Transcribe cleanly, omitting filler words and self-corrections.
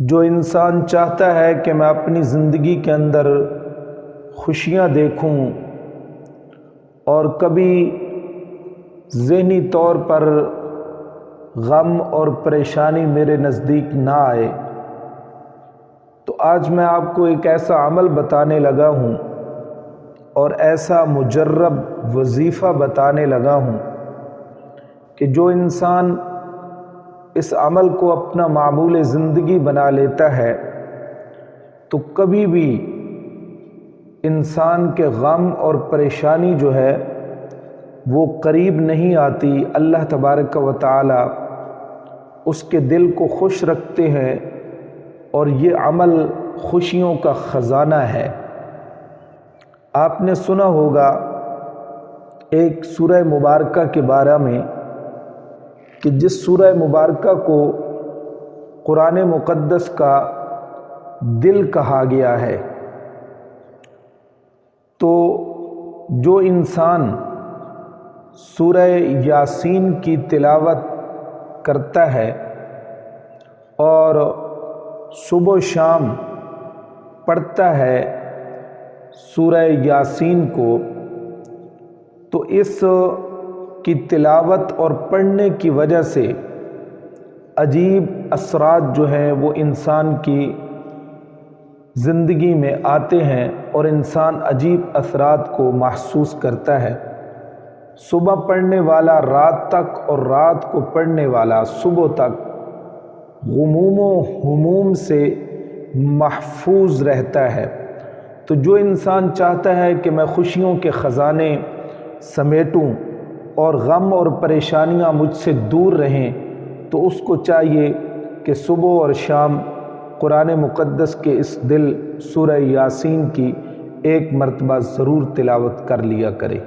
جو انسان چاہتا ہے کہ میں اپنی زندگی کے اندر خوشیاں دیکھوں اور کبھی ذہنی طور پر غم اور پریشانی میرے نزدیک نہ آئے، تو آج میں آپ کو ایک ایسا عمل بتانے لگا ہوں اور ایسا مجرب وظیفہ بتانے لگا ہوں کہ جو انسان اس عمل کو اپنا معمول زندگی بنا لیتا ہے تو کبھی بھی انسان کے غم اور پریشانی جو ہے وہ قریب نہیں آتی۔ اللہ تبارک و تعالی اس کے دل کو خوش رکھتے ہیں اور یہ عمل خوشیوں کا خزانہ ہے۔ آپ نے سنا ہوگا ایک سورہ مبارکہ کے بارے میں کہ جس سورہ مبارکہ کو قرآن مقدس کا دل کہا گیا ہے، تو جو انسان سورہ یاسین کی تلاوت کرتا ہے اور صبح و شام پڑھتا ہے سورہ یاسین کو، تو اس کی تلاوت اور پڑھنے کی وجہ سے عجیب اثرات جو ہیں وہ انسان کی زندگی میں آتے ہیں اور انسان عجیب اثرات کو محسوس کرتا ہے۔ صبح پڑھنے والا رات تک اور رات کو پڑھنے والا صبح تک غموم و ہموم سے محفوظ رہتا ہے۔ تو جو انسان چاہتا ہے کہ میں خوشیوں کے خزانے سمیٹوں اور غم اور پریشانیاں مجھ سے دور رہیں، تو اس کو چاہیے کہ صبح اور شام قرآن مقدس کے اس دل سورہ یاسین کی ایک مرتبہ ضرور تلاوت کر لیا کرے۔